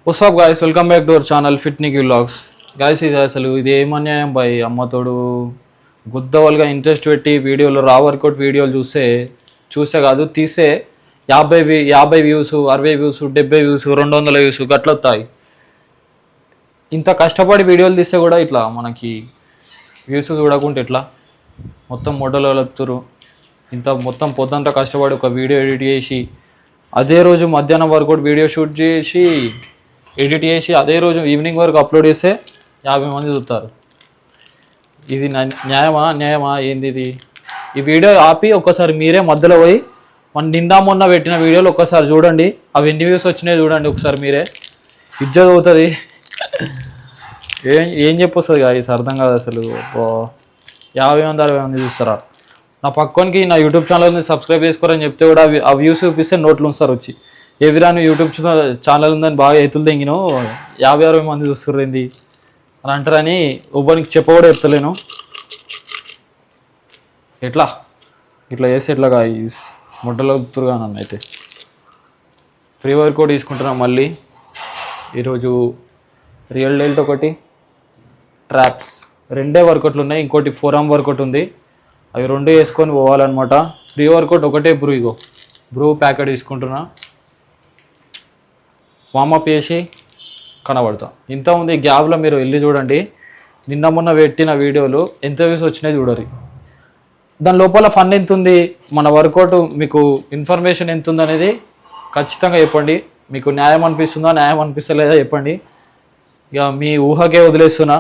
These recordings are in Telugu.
WhatsApp guys, welcome back to our channel fit Nikki vlogs. Guys, ఇది అసలు ఇది ఏమన్యాయం బాయ్. అమ్మతోడు గుద్దవల్గా ఇంట్రెస్ట్ పెట్టి వీడియోలు రా వర్కౌట్ వీడియోలు చూసే కాదు తీసే 50 వ్యూస్, 60 వ్యూస్, 70 వ్యూస్, 200 వ్యూస్ గట్ల వస్తాయి. ఇంత కష్టపడి వీడియోలు తీస్తే కూడా ఇట్లా మనకి వ్యూస్ చూడకుంటే ఎట్లా? మొత్తం మోడల్ వెళ్తురు. ఇంత మొత్తం పొద్దంతా కష్టపడి ఒక వీడియో ఎడిట్ చేసి అదే రోజు మధ్యాహ్నం వరకు వీడియో షూట్ చేసి ఎడిట్ చేసి అదే రోజు ఈవినింగ్ వరకు అప్లోడ్ చేస్తే 50 మంది చూస్తారు. ఇది న్యాయమా ఏంది ఇది? ఈ వీడియో ఆపి ఒక్కసారి మీరే మధ్యలో పోయి మొన్న పెట్టిన వీడియోలు ఒక్కసారి చూడండి. అవి ఎన్ని వ్యూస్ వచ్చినాయి చూడండి ఒకసారి మీరే. ఇజ్జత్ అవుతుంది. ఏం చెప్పొస్తుంది కాదు, అర్థం కాదు అసలు. 50 మంది 60 మంది చూస్తారా? నా పక్కనికి నా యూట్యూబ్ ఛానల్ని సబ్స్క్రైబ్ చేసుకోరని చెప్తే కూడా ఆ వ్యూస్ చూపిస్తే నోట్లు ఉంస్తారు వచ్చి. ఏ విధానం యూట్యూబ్ ఛానల్ ఉందని బాగా ఎత్తులు తెంగినో 50-60 మంది చూస్తుర్రేంది అని అంటారని ఎవ్వరికి చెప్పకూడా చెప్తలేను. ఇట్లా చేస్తే ఎట్లాగా ముడ్డలో గుర్తురుగా నన్ను అయితే ఫ్రీ వర్కౌట్ తీసుకుంటున్నాం. మళ్ళీ ఈరోజు రియల్ డెల్ట్ ఒకటి, ట్రాప్స్ రెండే వర్కౌట్లు ఉన్నాయి. ఇంకోటి 4 ఆర్మ్ వర్కౌట్ ఉంది. అవి రెండు వేసుకొని పోవాలన్నమాట. ఫ్రీ వర్కౌట్ ఒకటే బ్రూ ప్యాకెట్ తీసుకుంటున్నా. వామప్ చేసి కనబడతా. ఇంత ఉంది గ్యాప్లో మీరు వెళ్ళి చూడండి. మొన్న పెట్టిన వీడియోలు ఎంత వ్యూస్ వచ్చినాయి చూడరు. దాని లోపల ఫన్ ఎంత ఉంది, మన వర్కౌట్ మీకు ఇన్ఫర్మేషన్ ఎంత ఉంది అనేది ఖచ్చితంగా చెప్పండి. మీకు న్యాయం అనిపిస్తలేదా చెప్పండి. ఇక మీ ఊహకే వదిలేస్తున్నా.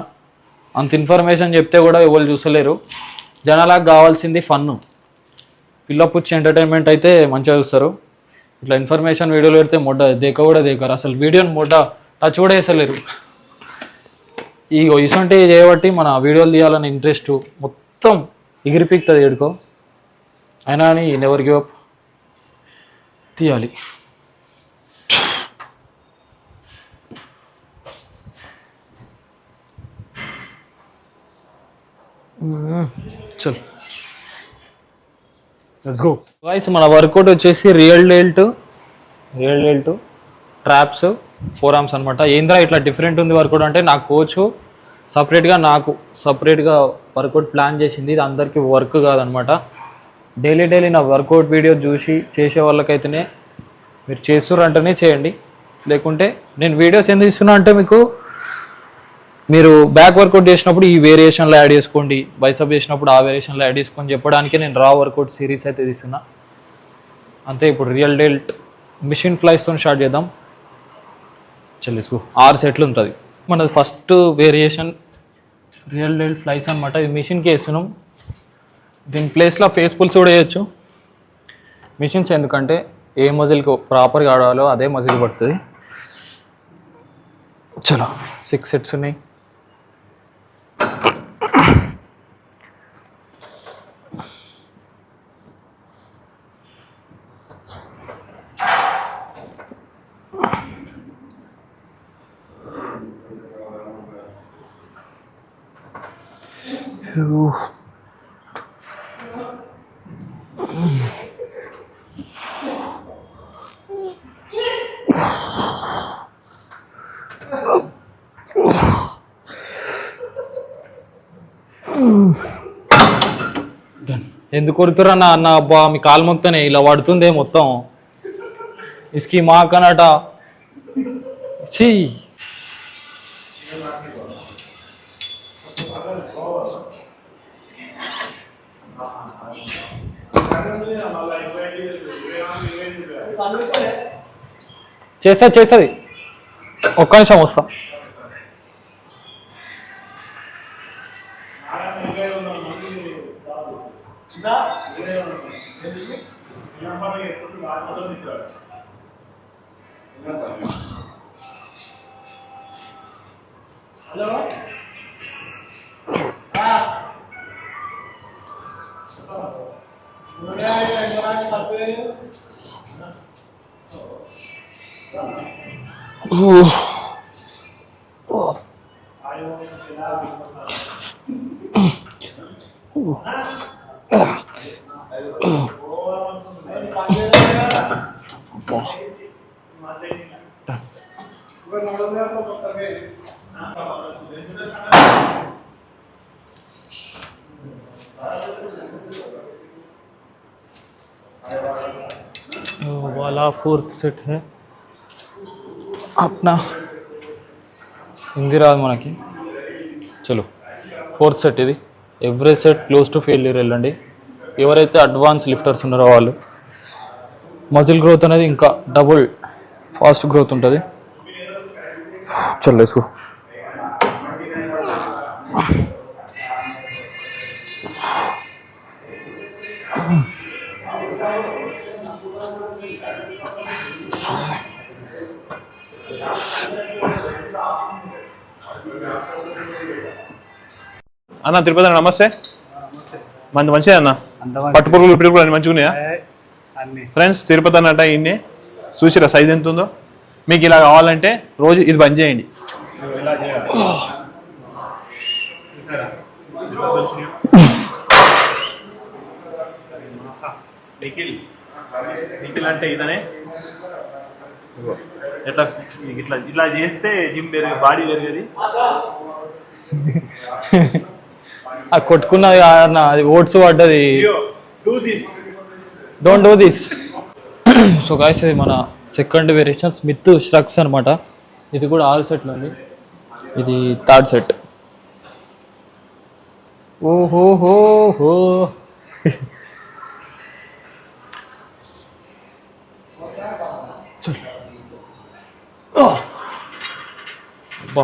అంత ఇన్ఫర్మేషన్ చెప్తే కూడా ఎవరు చూసలేరు. జనాలకు కావాల్సింది ఫన్ను, పిల్లపుచ్చి ఎంటర్టైన్మెంట్ అయితే మంచిగా చూస్తారు. ఇట్లా ఇన్ఫర్మేషన్ వీడియోలు పెడితే కూడా దేకరు. అసలు వీడియోని టచ్ కూడా వేసలేరు. ఇసంటే చేయబట్టి మన వీడియోలు తీయాలని ఇంట్రెస్ట్ మొత్తం ఎగిరిపిస్తుంది ఎడుకో. అయినా అని నెవర్ గివ్ అప్, తీయాలి. చల్ లెట్స్ గో గాయ్స్. మన వర్కౌట్ వచ్చేసి రియల్ డెల్ట్ ట్రాప్స్ 4 ఆర్మ్స్ అనమాట. ఏంద్రా ఇట్లా డిఫరెంట్ ఉంది వర్కౌట్ అంటే, నా కోచ్ సపరేట్గా వర్కౌట్ ప్లాన్ చేసింది. ఇది అందరికీ వర్క్ కాదనమాట. డైలీ నా వర్కౌట్ వీడియో చూసి చేసే వాళ్ళకైతేనే మీరు చేస్తుర్రంటేనే చేయండి. లేకుంటే నేను వీడియోస్ ఎందుకు ఇస్తున్నా అంటే, మీరు బ్యాక్ వర్కౌట్ చేసినప్పుడు ఈ వేరియేషన్లో యాడ్ చేసుకోండి, బైసప్ చేసినప్పుడు ఆ వేరియేషన్లో యాడ్ చేసుకొని చెప్పడానికి నేను రా వర్కౌట్ సిరీస్ అయితే తీస్తున్నా అంతే. ఇప్పుడు రియల్ డెల్ట్ మిషన్ ఫ్లైస్తో స్టార్ట్ చేద్దాం. చెల్లిసుకో 6 సెట్లు ఉంటుంది మనది. First variation real dwelt flies అనమాట. ఇది మిషన్కి వేస్తున్నాం. దీని ప్లేస్లో ఫేస్ పుల్స్ కూడా వేయచ్చు. మిషన్స్ ఎందుకంటే ఏ మజిల్కి ప్రాపర్గా ఆడాలో అదే మజిల్ పడుతుంది. చలో 6 సెట్స్ ఉన్నాయి. ఎందుకు కొడుతురన్నా అన్న? అబ్బా మీ కాలు మొక్తనే ఇలా పడుతుందే మొత్తం. ఇస్కి మాకనట ఛీ. చేస్తుంది. ఒక్క నిమిషం వస్తా. वाला 4th सेट है अपना హిందీ రాదు మనకి. చలో 4th సెట్ ఇది. Every set close to failure వెళ్ళండి. ఎవరైతే అడ్వాన్స్ లిఫ్టర్స్ ఉన్నారో వాళ్ళు మజిల్ గ్రోత్ అనేది ఇంకా డబుల్ ఫాస్ట్ గ్రోత్ ఉంటుంది. చలో వేసుకో. అన్న తిరుపతి అన్న నమస్తే. మంచిదే అన్న. పట్టుపురుగులు ఇప్పుడు కూడా మంచిగా ఉన్నాయా ఫ్రెండ్స్? తిరుపతి అన్నట్ట ఇన్ని చూసిరా సైజ్ ఎంత ఉందో. మీకు ఇలా కావాలంటే రోజు ఇది బంద్ చేయండి. నిఖిల్ అంటే ఇదనే ఎట్లా ఇట్లా ఇట్లా చేస్తే జిమ్ పెరిగి బాడీ పెరిగేది. కొట్టుకున్నది అది ఓట్స్ పడ్డది. Don't do this. So guys ఇది మన సెకండ్ వేరియేషన్ స్మిత్ స్ట్రక్స్ అనమాట. ఇది కూడా 6 సెట్లు ఉంది. ఇది 3rd సెట్. ఓహోహోహో బా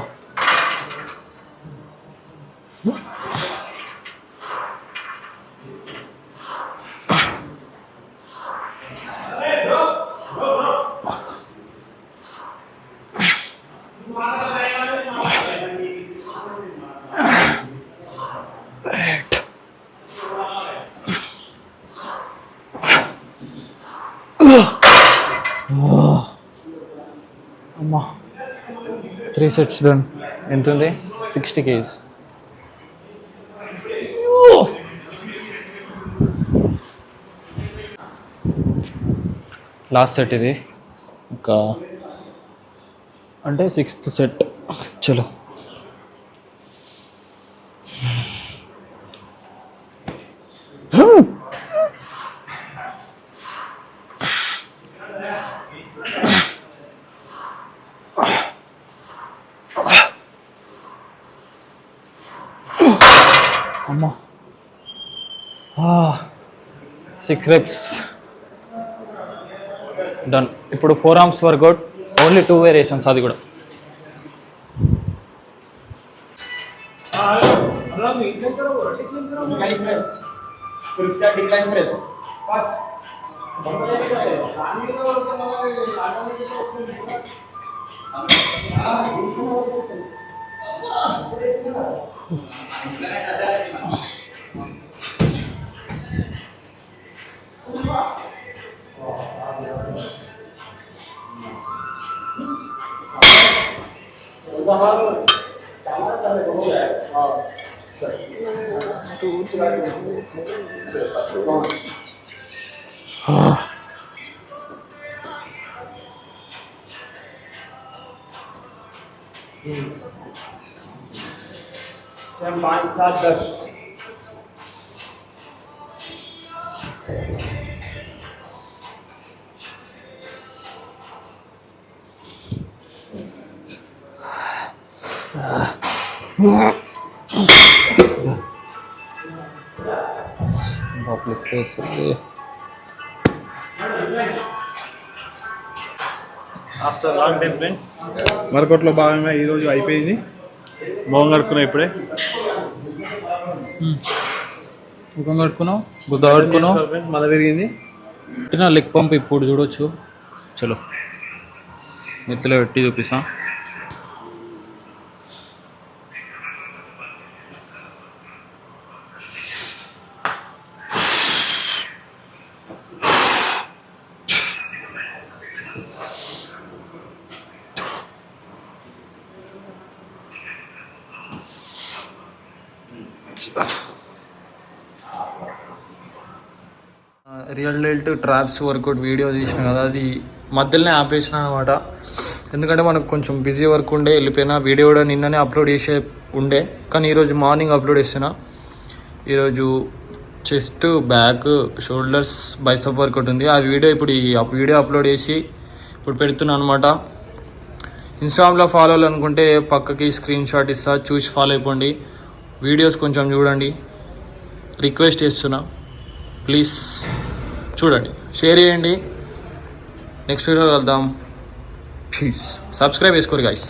అమ్మా 3 సెట్స్ డన్. ఎంత ఉంది? 60 kgs. లాస్ట్ సెట్ ఇది ఇంకా అంటే 6th సెట్. చలో అమ్మా 6 reps డన్. ఇప్పుడు 4 arms వర్కౌట్, ఓన్లీ 2 వేరియేషన్స్. అది కూడా ఆఫ్టర్ లాంగ్ టైం ఫ్రెండ్స్ వర్కౌట్లో భాగంగా ఈరోజు అయిపోయింది. మొహం కడుక్కున్నావు ఇప్పుడే. ముఖం కడుక్కున్నావు, గుద్ద కడుక్కున్నావు, మళ్ళీ పెరిగింది. లెగ్ పంప్ ఇప్పుడు చూడొచ్చు. చలో నెత్తిలో పెట్టి చూపిస్తా. Real dwelt traps workout video తీసిన కదా, అది మధ్యలోనే ఆపేసిన అనమాట. ఎందుకంటే మనకు కొంచెం బిజీ వర్క్ ఉండే వెళ్ళిపోయినా. వీడియో కూడా నిన్ననే అప్లోడ్ చేసే ఉండే, కానీ ఈరోజు మార్నింగ్ అప్లోడ్ చేస్తున్నా. ఈరోజు chest, back, shoulders, bicep work ఒకటి ఉంది. ఆ వీడియో ఇప్పుడు వీడియో అప్లోడ్ చేసి ఇప్పుడు పెడుతున్నాను అనమాట. ఇన్స్టాగ్రామ్లో ఫాలో అవ్వాలనుకుంటే పక్కకి స్క్రీన్ షాట్ ఇస్తా, చూసి ఫాలో అయిపోండి. వీడియోస్ కొంచెం చూడండి, రిక్వెస్ట్ చేస్తున్నా. ప్లీజ్ చూడండి, షేర్ చేయండి. నెక్స్ట్ వీడియోలో వెళ్దాం. ప్లీజ్ సబ్స్క్రైబ్ చేసుకోరు గైస్.